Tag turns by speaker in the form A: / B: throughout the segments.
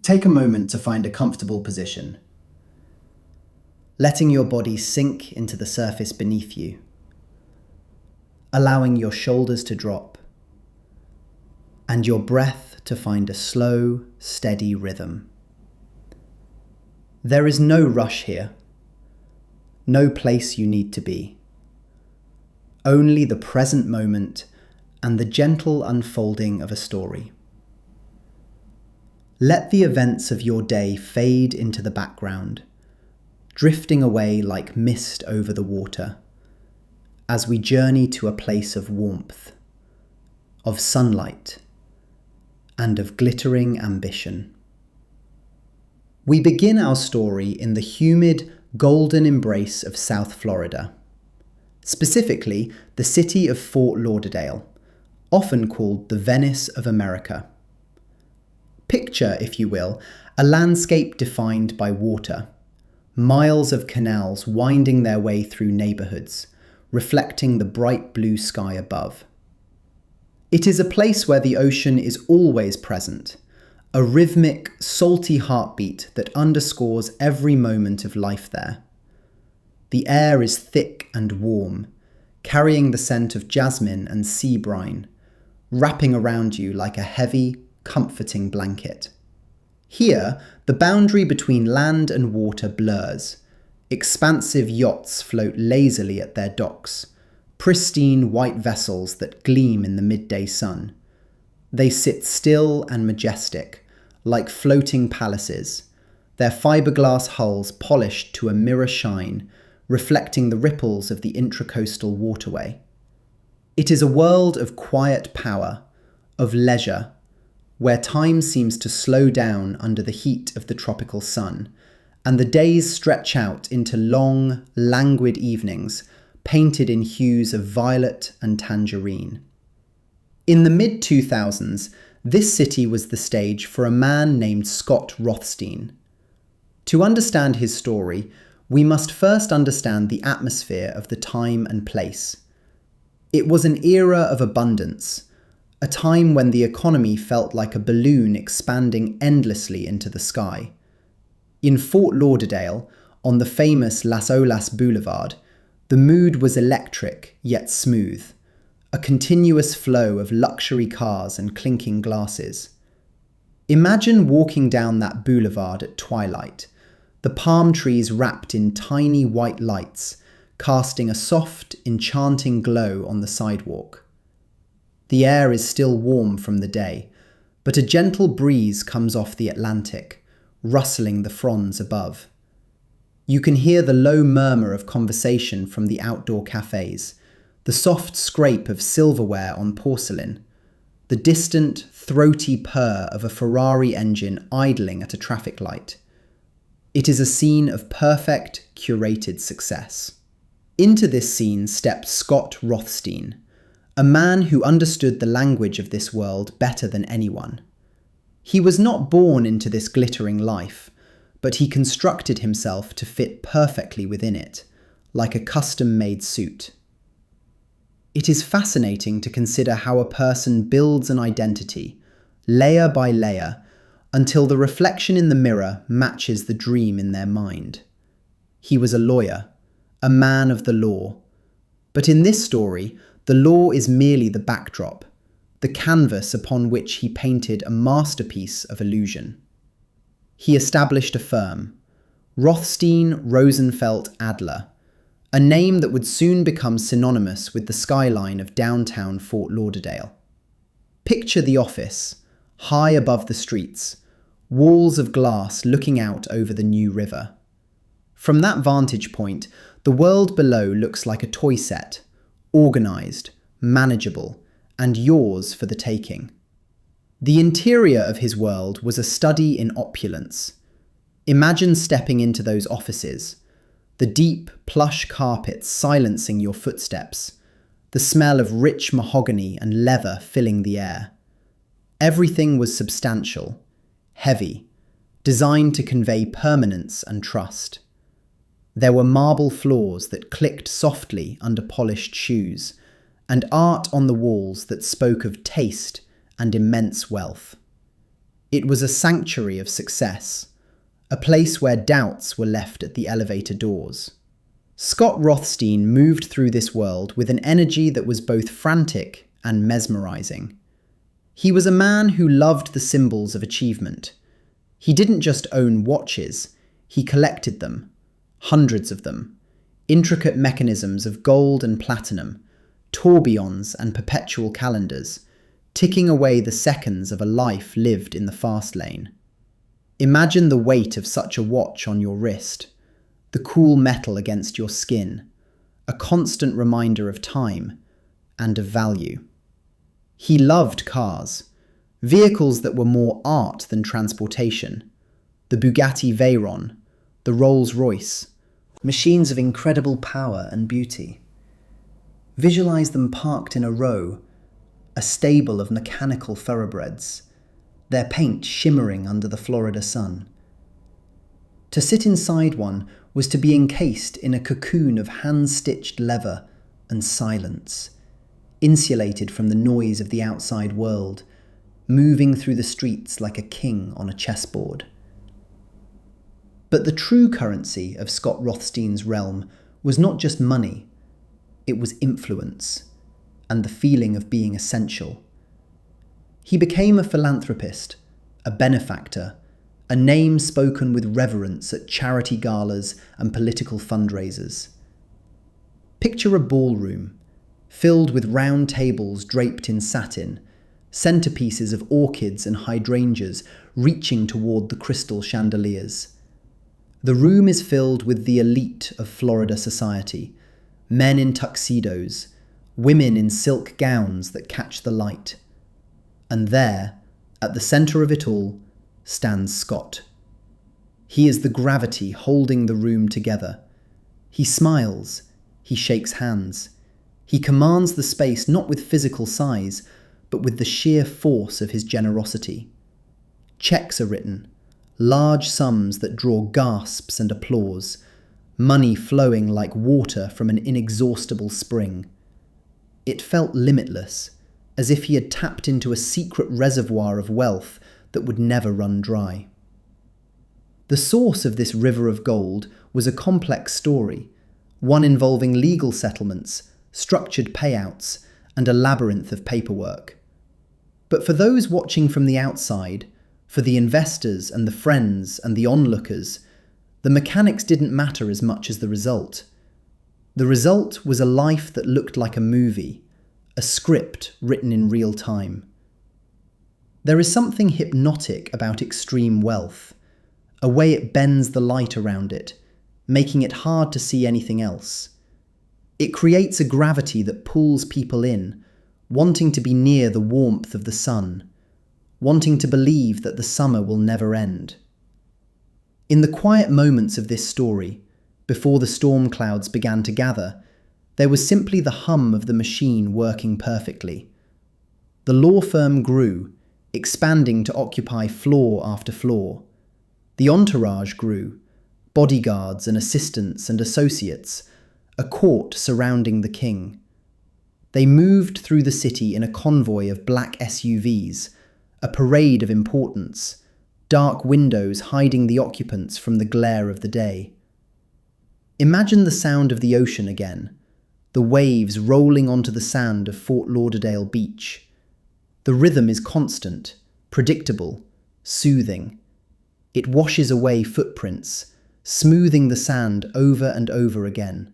A: Take a moment to find a comfortable position, letting your body sink into the surface beneath you, allowing your shoulders to drop, and your breath to find a slow, steady rhythm. There is no rush here, no place you need to be, only the present moment and the gentle unfolding of a story. Let the events of your day fade into the background, drifting away like mist over the water, as we journey to a place of warmth, of sunlight, and of glittering ambition. We begin our story in the humid, golden embrace of South Florida, specifically the city of Fort Lauderdale, often called the Venice of America. Picture, if you will, a landscape defined by water, miles of canals winding their way through neighborhoods, reflecting the bright blue sky above. It is a place where the ocean is always present, a rhythmic, salty heartbeat that underscores every moment of life there. The air is thick and warm, carrying the scent of jasmine and sea brine, wrapping around you like a heavy, comforting blanket. Here, the boundary between land and water blurs. Expansive yachts float lazily at their docks, pristine white vessels that gleam in the midday sun. They sit still and majestic, like floating palaces, their fiberglass hulls polished to a mirror shine, reflecting the ripples of the intracoastal waterway. It is a world of quiet power, of leisure, where time seems to slow down under the heat of the tropical sun, and the days stretch out into long, languid evenings painted in hues of violet and tangerine. In the mid-2000s, this city was the stage for a man named Scott Rothstein. To understand his story, we must first understand the atmosphere of the time and place. It was an era of abundance, a time when the economy felt like a balloon expanding endlessly into the sky. In Fort Lauderdale, on the famous Las Olas Boulevard, the mood was electric yet smooth, a continuous flow of luxury cars and clinking glasses. Imagine walking down that boulevard at twilight, the palm trees wrapped in tiny white lights, casting a soft, enchanting glow on the sidewalk. The air is still warm from the day, but a gentle breeze comes off the Atlantic, rustling the fronds above. You can hear the low murmur of conversation from the outdoor cafes, the soft scrape of silverware on porcelain, the distant, throaty purr of a Ferrari engine idling at a traffic light. It is a scene of perfect, curated success. Into this scene stepped Scott Rothstein, a man who understood the language of this world better than anyone. He was not born into this glittering life, but he constructed himself to fit perfectly within it, like a custom-made suit. It is fascinating to consider how a person builds an identity, layer by layer, until the reflection in the mirror matches the dream in their mind. He was a lawyer, a man of the law. But in this story, the law is merely the backdrop, the canvas upon which he painted a masterpiece of illusion. He established a firm, Rothstein Rosenfeld Adler, a name that would soon become synonymous with the skyline of downtown Fort Lauderdale. Picture the office, high above the streets, walls of glass looking out over the New River. From that vantage point, the world below looks like a toy set, organised, manageable, and yours for the taking. The interior of his world was a study in opulence. Imagine stepping into those offices, the deep, plush carpets silencing your footsteps, the smell of rich mahogany and leather filling the air. Everything was substantial, heavy, designed to convey permanence and trust. There were marble floors that clicked softly under polished shoes, and art on the walls that spoke of taste and immense wealth. It was a sanctuary of success, a place where doubts were left at the elevator doors. Scott Rothstein moved through this world with an energy that was both frantic and mesmerizing. He was a man who loved the symbols of achievement. He didn't just own watches, he collected them, hundreds of them, intricate mechanisms of gold and platinum, tourbillons and perpetual calendars, ticking away the seconds of a life lived in the fast lane. Imagine the weight of such a watch on your wrist, the cool metal against your skin, a constant reminder of time and of value. He loved cars, vehicles that were more art than transportation, the Bugatti Veyron, the Rolls-Royce, machines of incredible power and beauty. Visualize them parked in a row, a stable of mechanical thoroughbreds, their paint shimmering under the Florida sun. To sit inside one was to be encased in a cocoon of hand-stitched leather and silence, insulated from the noise of the outside world, moving through the streets like a king on a chessboard. But the true currency of Scott Rothstein's realm was not just money, it was influence and the feeling of being essential. He became a philanthropist, a benefactor, a name spoken with reverence at charity galas and political fundraisers. Picture a ballroom, filled with round tables draped in satin, centerpieces of orchids and hydrangeas reaching toward the crystal chandeliers. The room is filled with the elite of Florida society, men in tuxedos, women in silk gowns that catch the light. And there, at the center of it all, stands Scott. He is the gravity holding the room together. He smiles, he shakes hands. He commands the space not with physical size, but with the sheer force of his generosity. Checks are written, large sums that draw gasps and applause, money flowing like water from an inexhaustible spring. It felt limitless, as if he had tapped into a secret reservoir of wealth that would never run dry. The source of this river of gold was a complex story, one involving legal settlements, structured payouts, and a labyrinth of paperwork. But for those watching from the outside, for the investors and the friends and the onlookers, the mechanics didn't matter as much as the result. The result was a life that looked like a movie, a script written in real time. There is something hypnotic about extreme wealth, a way it bends the light around it, making it hard to see anything else. It creates a gravity that pulls people in, wanting to be near the warmth of the sun, wanting to believe that the summer will never end. In the quiet moments of this story, before the storm clouds began to gather, there was simply the hum of the machine working perfectly. The law firm grew, expanding to occupy floor after floor. The entourage grew, bodyguards and assistants and associates, a court surrounding the king. They moved through the city in a convoy of black SUVs, a parade of importance, dark windows hiding the occupants from the glare of the day. Imagine the sound of the ocean again, the waves rolling onto the sand of Fort Lauderdale beach. The rhythm is constant, predictable, soothing. It washes away footprints, smoothing the sand over and over again.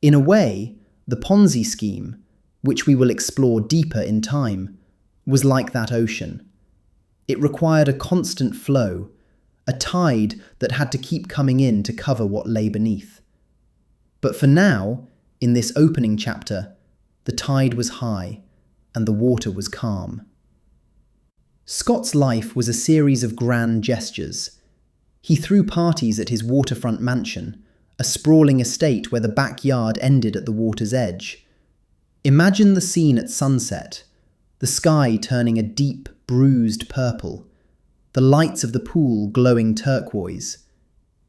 A: In a way, the Ponzi scheme, which we will explore deeper in time, was like that ocean. It required a constant flow, a tide that had to keep coming in to cover what lay beneath. But for now, in this opening chapter, the tide was high and the water was calm. Scott's life was a series of grand gestures. He threw parties at his waterfront mansion, a sprawling estate where the backyard ended at the water's edge. Imagine the scene at sunset, the sky turning a deep, bruised purple, the lights of the pool glowing turquoise,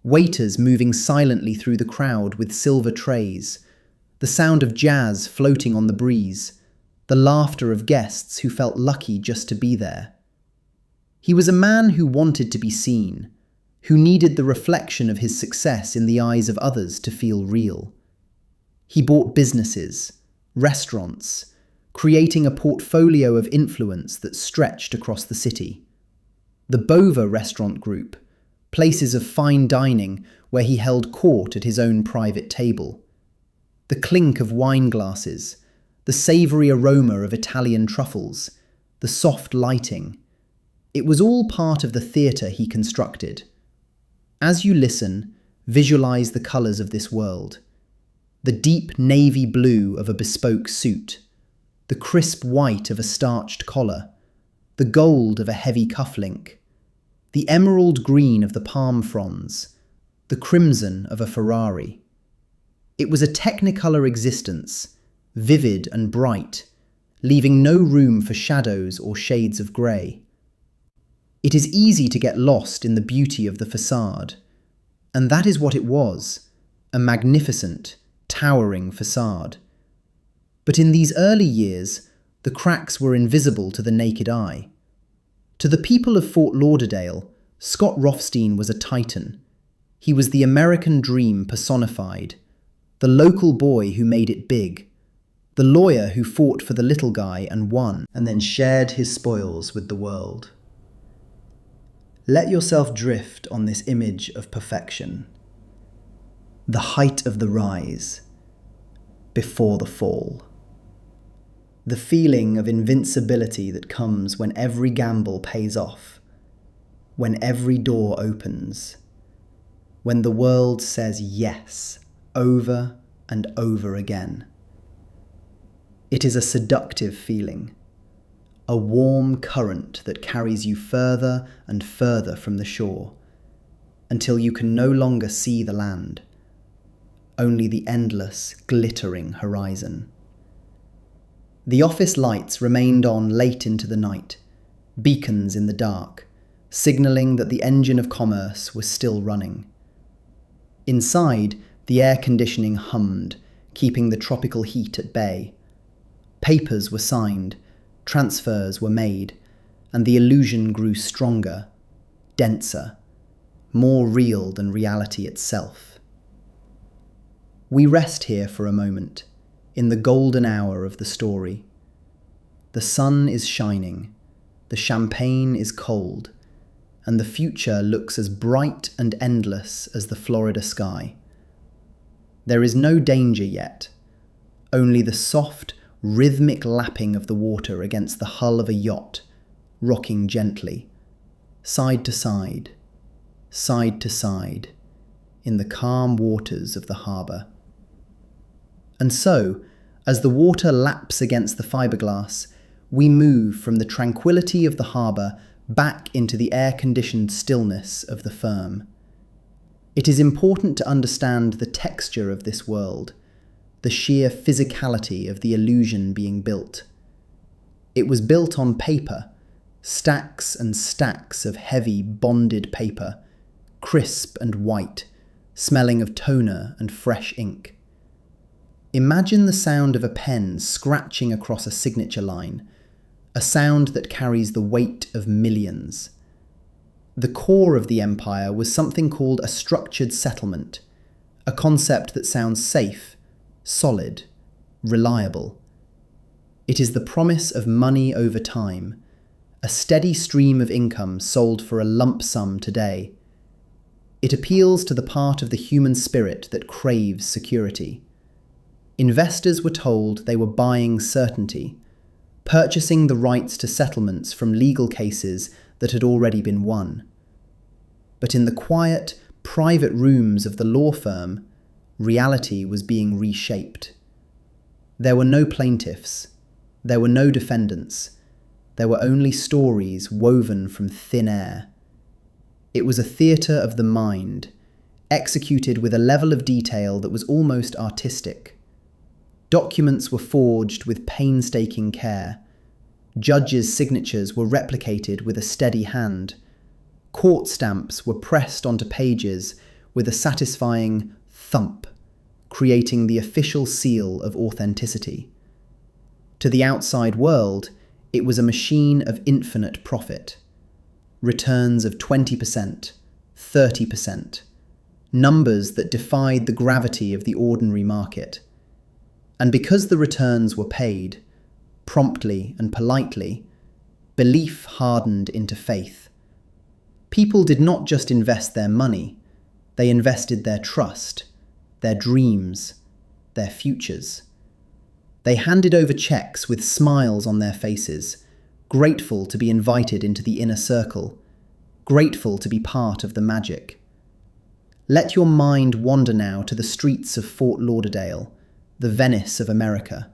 A: waiters moving silently through the crowd with silver trays, the sound of jazz floating on the breeze, the laughter of guests who felt lucky just to be there. He was a man who wanted to be seen, who needed the reflection of his success in the eyes of others to feel real. He bought businesses, restaurants, creating a portfolio of influence that stretched across the city. The Bova restaurant group, places of fine dining where he held court at his own private table. The clink of wine glasses, the savoury aroma of Italian truffles, the soft lighting. It was all part of the theatre he constructed. As you listen, visualise the colours of this world. The deep navy blue of a bespoke suit, the crisp white of a starched collar, the gold of a heavy cufflink, the emerald green of the palm fronds, the crimson of a Ferrari. It was a technicolor existence, vivid and bright, leaving no room for shadows or shades of grey. It is easy to get lost in the beauty of the facade, and that is what it was, a magnificent, towering facade. But in these early years, the cracks were invisible to the naked eye. To the people of Fort Lauderdale, Scott Rothstein was a titan. He was the American dream personified, the local boy who made it big, the lawyer who fought for the little guy and won, and then shared his spoils with the world. Let yourself drift on this image of perfection, the height of the rise, before the fall. The feeling of invincibility that comes when every gamble pays off, when every door opens, when the world says yes over and over again. It is a seductive feeling, a warm current that carries you further and further from the shore, until you can no longer see the land, only the endless, glittering horizon. The office lights remained on late into the night, beacons in the dark, signalling that the engine of commerce was still running. Inside, the air conditioning hummed, keeping the tropical heat at bay. Papers were signed, transfers were made, and the illusion grew stronger, denser, more real than reality itself. We rest here for a moment, in the golden hour of the story. The sun is shining, the champagne is cold, and the future looks as bright and endless as the Florida sky. There is no danger yet, only the soft, rhythmic lapping of the water against the hull of a yacht, rocking gently, side to side, in the calm waters of the harbour. And so, as the water laps against the fiberglass, we move from the tranquility of the harbour back into the air-conditioned stillness of the firm. It is important to understand the texture of this world, the sheer physicality of the illusion being built. It was built on paper, stacks and stacks of heavy, bonded paper, crisp and white, smelling of toner and fresh ink. Imagine the sound of a pen scratching across a signature line, a sound that carries the weight of millions. The core of the empire was something called a structured settlement, a concept that sounds safe, solid, reliable. It is the promise of money over time, a steady stream of income sold for a lump sum today. It appeals to the part of the human spirit that craves security. Investors were told they were buying certainty, purchasing the rights to settlements from legal cases that had already been won. But in the quiet, private rooms of the law firm, reality was being reshaped. There were no plaintiffs, there were no defendants, there were only stories woven from thin air. It was a theatre of the mind, executed with a level of detail that was almost artistic. Documents were forged with painstaking care. Judges' signatures were replicated with a steady hand. Court stamps were pressed onto pages with a satisfying thump, creating the official seal of authenticity. To the outside world, it was a machine of infinite profit. returns of 20%, 30%, numbers that defied the gravity of the ordinary market. And because the returns were paid, promptly and politely, belief hardened into faith. People did not just invest their money, they invested their trust, their dreams, their futures. They handed over checks with smiles on their faces, grateful to be invited into the inner circle, grateful to be part of the magic. Let your mind wander now to the streets of Fort Lauderdale, the Venice of America.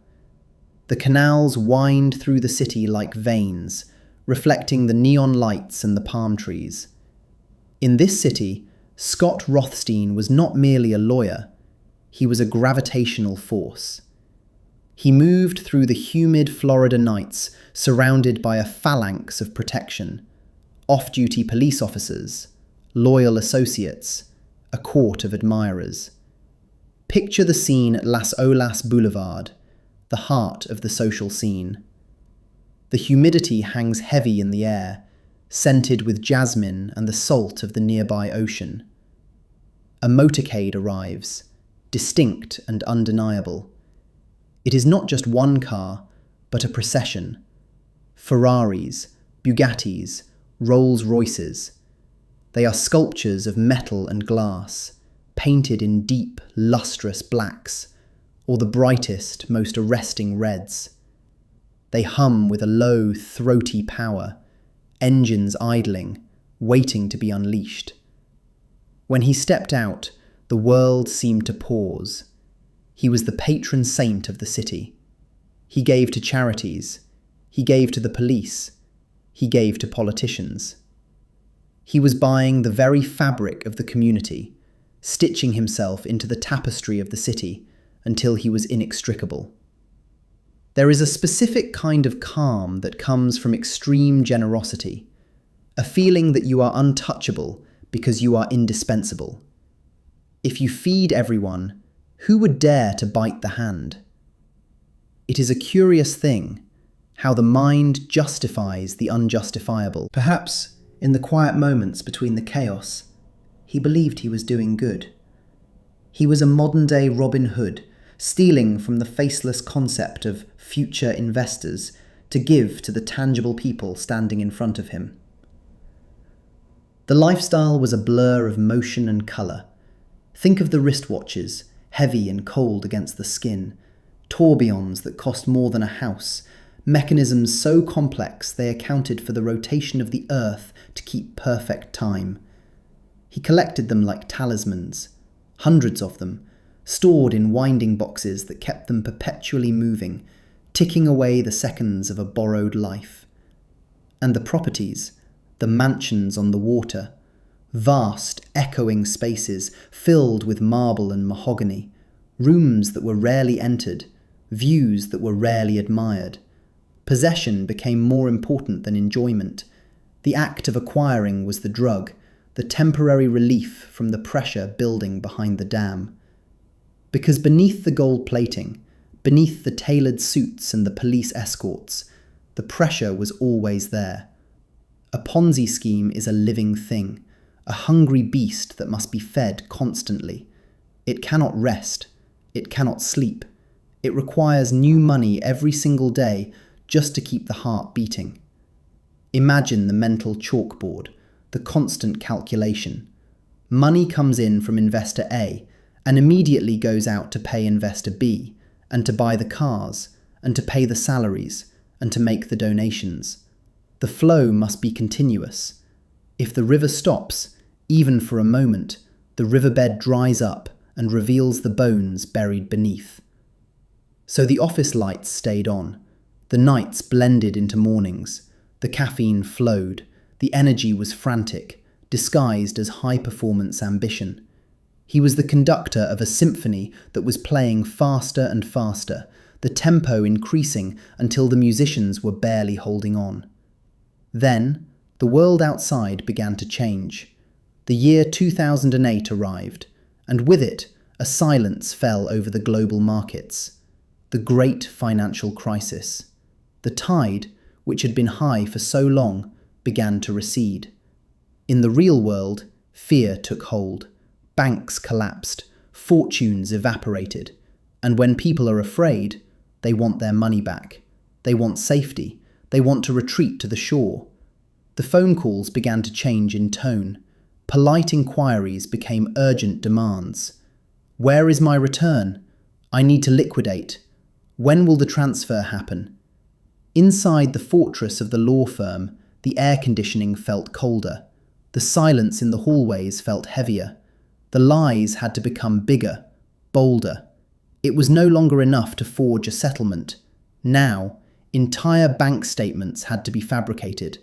A: The canals wind through the city like veins, reflecting the neon lights and the palm trees. In this city, Scott Rothstein was not merely a lawyer, he was a gravitational force. He moved through the humid Florida nights, surrounded by a phalanx of protection, off-duty police officers, loyal associates, a court of admirers. Picture the scene at Las Olas Boulevard, the heart of the social scene. The humidity hangs heavy in the air, scented with jasmine and the salt of the nearby ocean. A motorcade arrives, distinct and undeniable. It is not just one car, but a procession. Ferraris, Bugattis, Rolls-Royces. They are sculptures of metal and glass, painted in deep, lustrous blacks, or the brightest, most arresting reds. They hum with a low, throaty power, engines idling, waiting to be unleashed. When he stepped out, the world seemed to pause. He was the patron saint of the city. He gave to charities. He gave to the police. He gave to politicians. He was buying the very fabric of the community, stitching himself into the tapestry of the city until he was inextricable. There is a specific kind of calm that comes from extreme generosity, a feeling that you are untouchable because you are indispensable. If you feed everyone, who would dare to bite the hand? It is a curious thing, how the mind justifies the unjustifiable. Perhaps, in the quiet moments between the chaos, he believed he was doing good. He was a modern-day Robin Hood, stealing from the faceless concept of future investors to give to the tangible people standing in front of him. The lifestyle was a blur of motion and colour. Think of the wristwatches, heavy and cold against the skin, tourbillons that cost more than a house, mechanisms so complex they accounted for the rotation of the earth to keep perfect time. He collected them like talismans, hundreds of them, stored in winding boxes that kept them perpetually moving, ticking away the seconds of a borrowed life. And the properties, the mansions on the water, vast, echoing spaces filled with marble and mahogany, rooms that were rarely entered, views that were rarely admired. Possession became more important than enjoyment. The act of acquiring was the drug, the temporary relief from the pressure building behind the dam. Because beneath the gold plating, beneath the tailored suits and the police escorts, the pressure was always there. A Ponzi scheme is a living thing, a hungry beast that must be fed constantly. It cannot rest. It cannot sleep. It requires new money every single day just to keep the heart beating. Imagine the mental chalkboard, the constant calculation. Money comes in from investor A and immediately goes out to pay investor B, and to buy the cars, and to pay the salaries, and to make the donations. The flow must be continuous. If the river stops, even for a moment, the riverbed dries up and reveals the bones buried beneath. So the office lights stayed on. The nights blended into mornings. The caffeine flowed. The energy was frantic, disguised as high-performance ambition. He was the conductor of a symphony that was playing faster and faster, the tempo increasing until the musicians were barely holding on. Then, the world outside began to change. The year 2008 arrived, and with it, a silence fell over the global markets. The great financial crisis. The tide, which had been high for so long, began to recede. In the real world, fear took hold. Banks collapsed, fortunes evaporated, and when people are afraid, they want their money back. They want safety. They want to retreat to the shore. The phone calls began to change in tone. Polite inquiries became urgent demands. Where is my return? I need to liquidate. When will the transfer happen? Inside the fortress of the law firm, the air conditioning felt colder. The silence in the hallways felt heavier. The lies had to become bigger, bolder. It was no longer enough to forge a settlement. Now, entire bank statements had to be fabricated.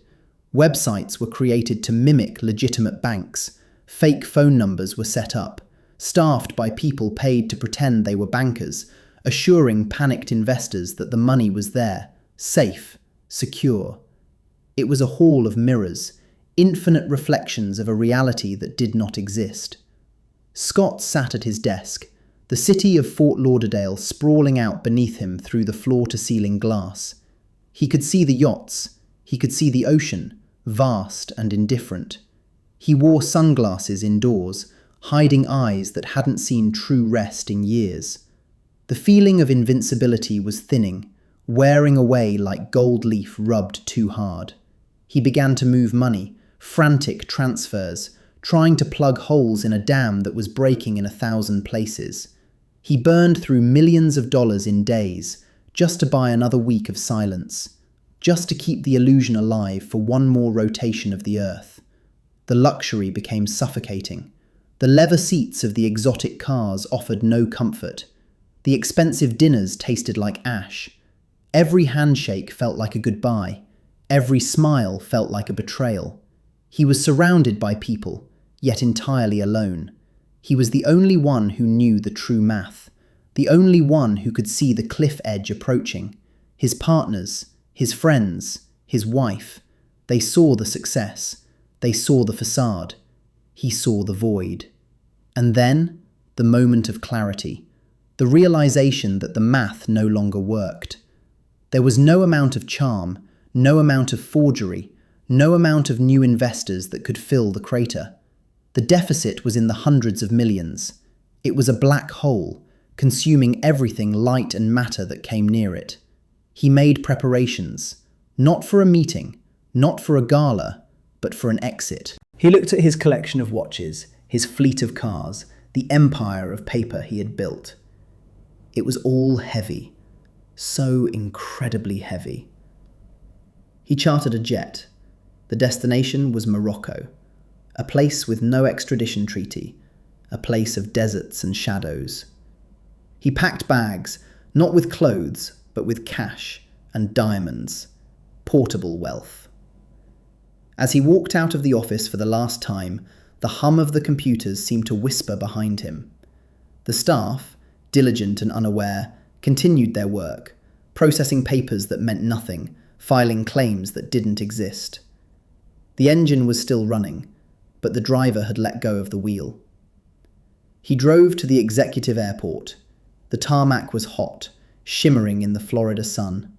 A: Websites were created to mimic legitimate banks. Fake phone numbers were set up, staffed by people paid to pretend they were bankers, assuring panicked investors that the money was there, safe, secure. It was a hall of mirrors, infinite reflections of a reality that did not exist. Scott sat at his desk, the city of Fort Lauderdale sprawling out beneath him through the floor-to-ceiling glass. He could see the yachts. He could see the ocean, vast and indifferent. He wore sunglasses indoors, hiding eyes that hadn't seen true rest in years. The feeling of invincibility was thinning, wearing away like gold leaf rubbed too hard. He began to move money, frantic transfers, trying to plug holes in a dam that was breaking in 1,000 places. He burned through millions of dollars in days, just to buy another week of silence, just to keep the illusion alive for one more rotation of the earth. The luxury became suffocating. The leather seats of the exotic cars offered no comfort. The expensive dinners tasted like ash. Every handshake felt like a goodbye. Every smile felt like a betrayal. He was surrounded by people, yet entirely alone. He was the only one who knew the true math, the only one who could see the cliff edge approaching. His partners, his friends, his wife, they saw the success. They saw the facade. He saw the void. And then, the moment of clarity, the realization that the math no longer worked. There was no amount of charm, no amount of forgery, no amount of new investors that could fill the crater. The deficit was in the hundreds of millions. It was a black hole, consuming everything light and matter that came near it. He made preparations, not for a meeting, not for a gala, but for an exit. He looked at his collection of watches, his fleet of cars, the empire of paper he had built. It was all heavy, so incredibly heavy. He chartered a jet. The destination was Morocco, a place with no extradition treaty, a place of deserts and shadows. He packed bags, not with clothes, but with cash and diamonds, portable wealth. As he walked out of the office for the last time, the hum of the computers seemed to whisper behind him. The staff, diligent and unaware, continued their work, processing papers that meant nothing, filing claims that didn't exist. The engine was still running, but the driver had let go of the wheel. He drove to the executive airport. The tarmac was hot, shimmering in the Florida sun.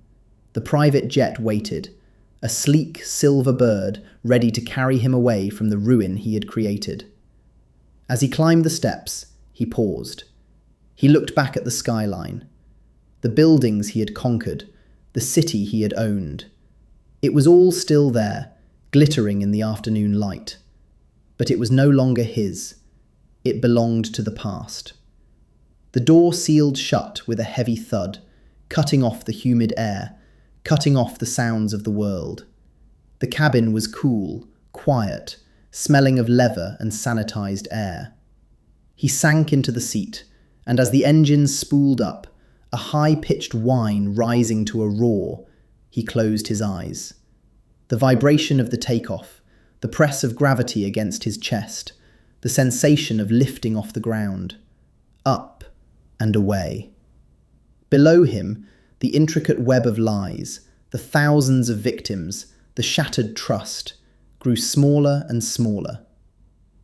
A: The private jet waited, a sleek silver bird ready to carry him away from the ruin he had created. As he climbed the steps, he paused. He looked back at the skyline, the buildings he had conquered, the city he had owned. It was all still there, glittering in the afternoon light. But it was no longer his. It belonged to the past. The door sealed shut with a heavy thud, cutting off the humid air, cutting off the sounds of the world. The cabin was cool, quiet, smelling of leather and sanitized air. He sank into the seat, and as the engines spooled up, a high-pitched whine rising to a roar, he closed his eyes. The vibration of the takeoff, the press of gravity against his chest, the sensation of lifting off the ground. Up and away. Below him, the intricate web of lies, the thousands of victims, the shattered trust, grew smaller and smaller.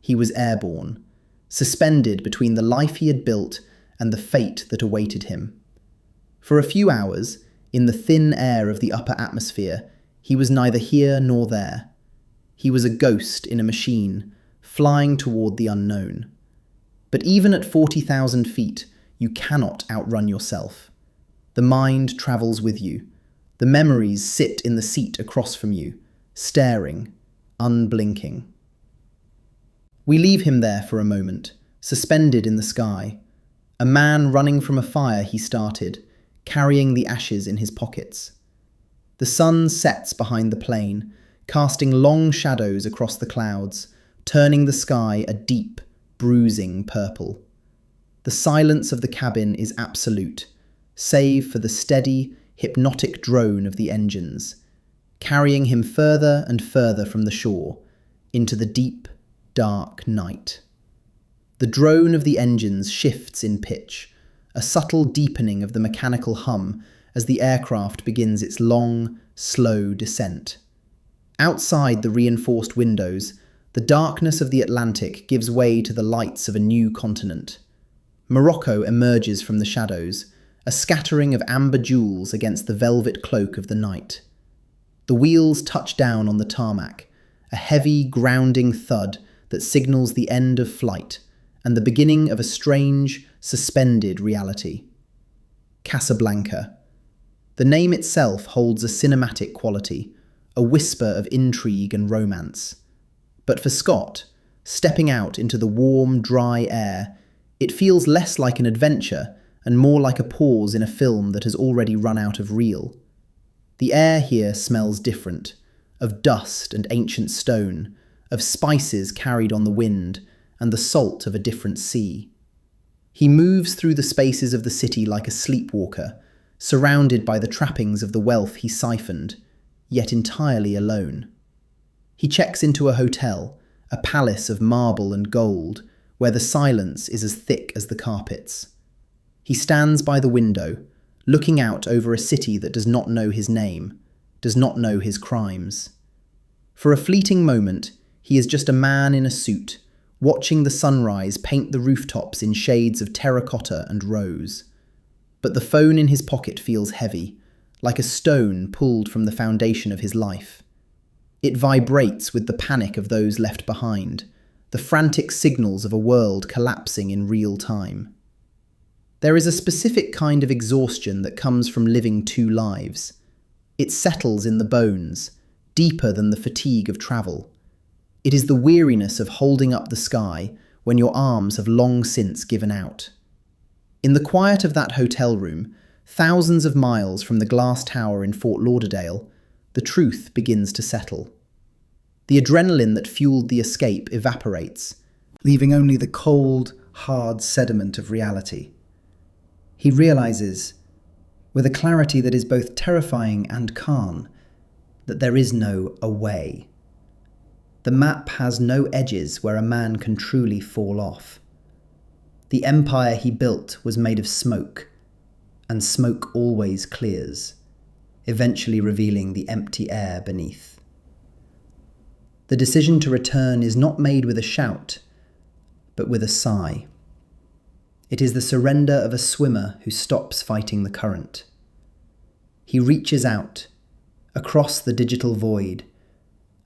A: He was airborne, suspended between the life he had built and the fate that awaited him. For a few hours, in the thin air of the upper atmosphere, he was neither here nor there. He was a ghost in a machine, flying toward the unknown. But even at 40,000 feet, you cannot outrun yourself. The mind travels with you. The memories sit in the seat across from you, staring, unblinking. We leave him there for a moment, suspended in the sky, a man running from a fire he started, carrying the ashes in his pockets. The sun sets behind the plane, casting long shadows across the clouds, turning the sky a deep, bruising purple. The silence of the cabin is absolute, save for the steady, hypnotic drone of the engines, carrying him further and further from the shore, into the deep, dark night. The drone of the engines shifts in pitch, a subtle deepening of the mechanical hum as the aircraft begins its long, slow descent. Outside the reinforced windows, the darkness of the Atlantic gives way to the lights of a new continent. Morocco emerges from the shadows, a scattering of amber jewels against the velvet cloak of the night. The wheels touch down on the tarmac, a heavy, grounding thud that signals the end of flight and the beginning of a strange, suspended reality. Casablanca. The name itself holds a cinematic quality, a whisper of intrigue and romance. But for Scott, stepping out into the warm, dry air, it feels less like an adventure and more like a pause in a film that has already run out of reel. The air here smells different, of dust and ancient stone, of spices carried on the wind, and the salt of a different sea. He moves through the spaces of the city like a sleepwalker, surrounded by the trappings of the wealth he siphoned, yet entirely alone. He checks into a hotel, a palace of marble and gold, where the silence is as thick as the carpets. He stands by the window, looking out over a city that does not know his name, does not know his crimes. For a fleeting moment, he is just a man in a suit, watching the sunrise paint the rooftops in shades of terracotta and rose. But the phone in his pocket feels heavy, like a stone pulled from the foundation of his life. It vibrates with the panic of those left behind, the frantic signals of a world collapsing in real time. There is a specific kind of exhaustion that comes from living two lives. It settles in the bones, deeper than the fatigue of travel. It is the weariness of holding up the sky when your arms have long since given out. In the quiet of that hotel room, thousands of miles from the glass tower in Fort Lauderdale, the truth begins to settle. The adrenaline that fueled the escape evaporates, leaving only the cold, hard sediment of reality. He realizes, with a clarity that is both terrifying and calm, that there is no away. The map has no edges where a man can truly fall off. The empire he built was made of smoke, and smoke always clears, eventually revealing the empty air beneath. The decision to return is not made with a shout, but with a sigh. It is the surrender of a swimmer who stops fighting the current. He reaches out, across the digital void,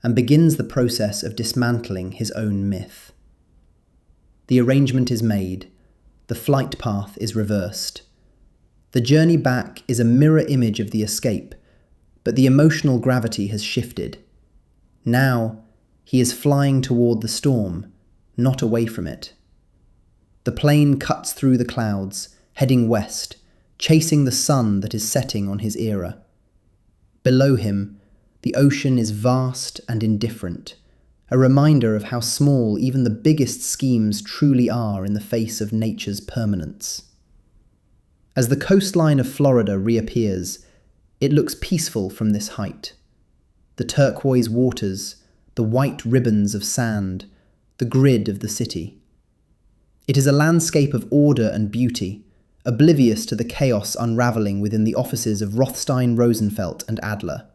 A: and begins the process of dismantling his own myth. The arrangement is made, the flight path is reversed. The journey back is a mirror image of the escape, but the emotional gravity has shifted. Now, he is flying toward the storm, not away from it. The plane cuts through the clouds, heading west, chasing the sun that is setting on his era. Below him, the ocean is vast and indifferent, a reminder of how small even the biggest schemes truly are in the face of nature's permanence. As the coastline of Florida reappears, it looks peaceful from this height. The turquoise waters, the white ribbons of sand, the grid of the city. It is a landscape of order and beauty, oblivious to the chaos unraveling within the offices of Rothstein, Rosenfeld, and Adler.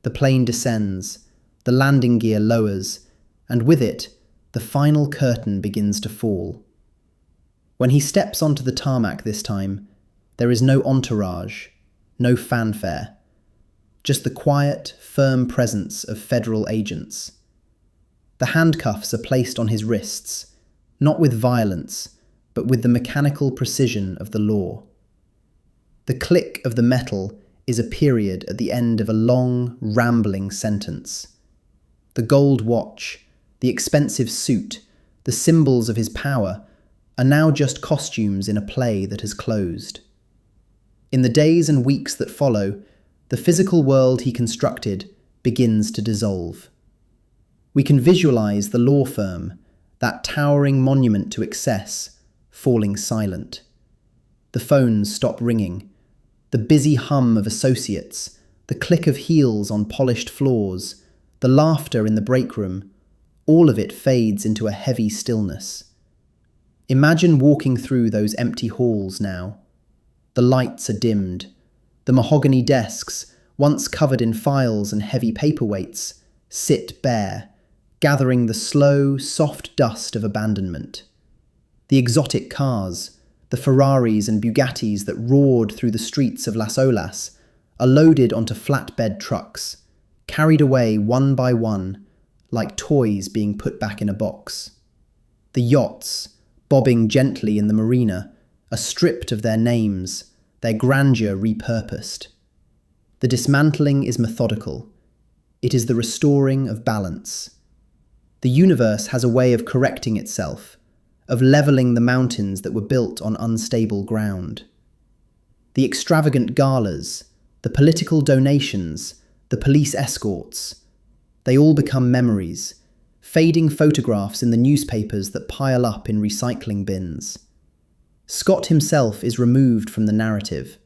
A: The plane descends, the landing gear lowers, and with it, the final curtain begins to fall. When he steps onto the tarmac this time, there is no entourage, no fanfare. just the quiet, firm presence of federal agents. The handcuffs are placed on his wrists, not with violence, but with the mechanical precision of the law. The click of the metal is a period at the end of a long, rambling sentence. The gold watch, the expensive suit, the symbols of his power are now just costumes in a play that has closed. In the days and weeks that follow, the physical world he constructed begins to dissolve. We can visualize the law firm, that towering monument to excess, falling silent. The phones stop ringing. The busy hum of associates, the click of heels on polished floors, the laughter in the break room, all of it fades into a heavy stillness. Imagine walking through those empty halls now. The lights are dimmed. The mahogany desks, once covered in files and heavy paperweights, sit bare, gathering the slow, soft dust of abandonment. The exotic cars, the Ferraris and Bugattis that roared through the streets of Las Olas, are loaded onto flatbed trucks, carried away one by one, like toys being put back in a box. The yachts, bobbing gently in the marina, are stripped of their names, their grandeur repurposed. The dismantling is methodical. It is the restoring of balance. The universe has a way of correcting itself, of levelling the mountains that were built on unstable ground. The extravagant galas, the political donations, the police escorts, they all become memories, fading photographs in the newspapers that pile up in recycling bins. Scott himself is removed from the narrative,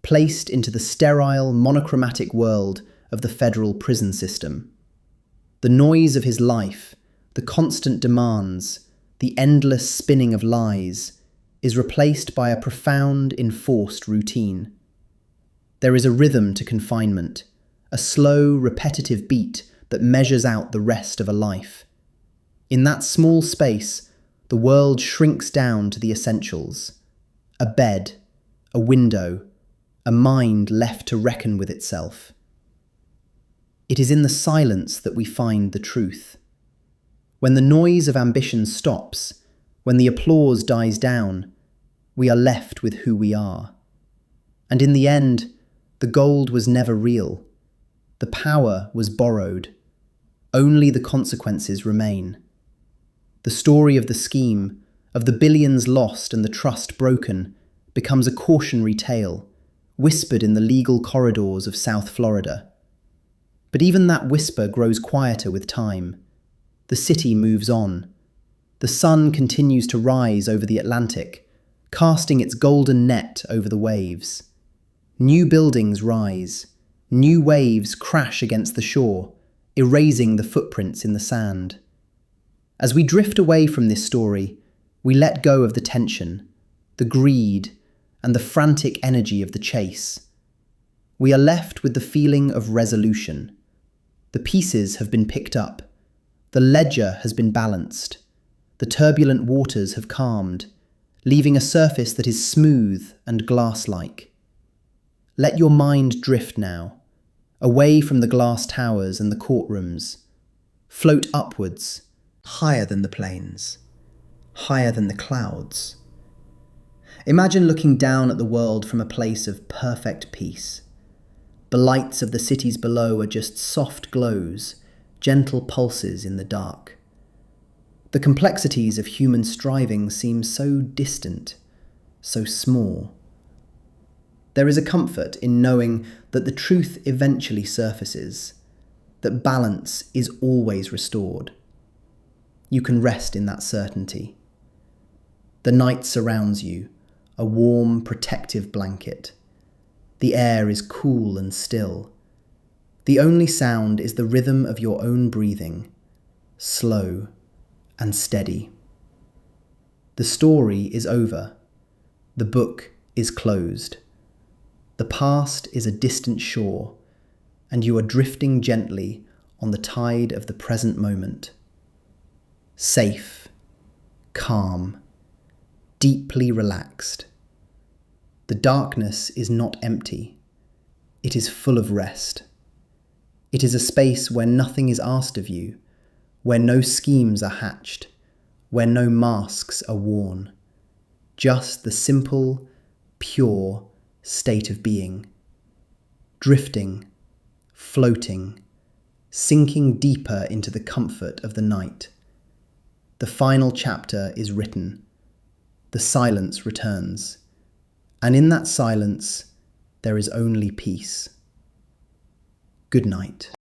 A: placed into the sterile, monochromatic world of the federal prison system. The noise of his life, the constant demands, the endless spinning of lies, is replaced by a profound, enforced routine. There is a rhythm to confinement, a slow, repetitive beat that measures out the rest of a life. In that small space, the world shrinks down to the essentials: a bed, a window, a mind left to reckon with itself. It is in the silence that we find the truth. When the noise of ambition stops, when the applause dies down, we are left with who we are. And in the end, the gold was never real. The power was borrowed. Only the consequences remain. The story of the scheme, of the billions lost and the trust broken, becomes a cautionary tale, whispered in the legal corridors of South Florida. But even that whisper grows quieter with time. The city moves on. The sun continues to rise over the Atlantic, casting its golden net over the waves. New buildings rise. New waves crash against the shore, erasing the footprints in the sand. As we drift away from this story, we let go of the tension, the greed, and the frantic energy of the chase. We are left with the feeling of resolution. The pieces have been picked up. The ledger has been balanced. The turbulent waters have calmed, leaving a surface that is smooth and glass-like. Let your mind drift now, away from the glass towers and the courtrooms. Float upwards, higher than the plains, higher than the clouds. Imagine looking down at the world from a place of perfect peace. The lights of the cities below are just soft glows, gentle pulses in the dark. The complexities of human striving seem so distant, so small. There is a comfort in knowing that the truth eventually surfaces, that balance is always restored. You can rest in that certainty. The night surrounds you, a warm, protective blanket. The air is cool and still. The only sound is the rhythm of your own breathing, slow and steady. The story is over. The book is closed. The past is a distant shore, and you are drifting gently on the tide of the present moment. Safe, calm, deeply relaxed. The darkness is not empty. It is full of rest. It is a space where nothing is asked of you, where no schemes are hatched, where no masks are worn. Just the simple, pure state of being. Drifting, floating, sinking deeper into the comfort of the night. The final chapter is written. The silence returns. And in that silence, there is only peace. Good night.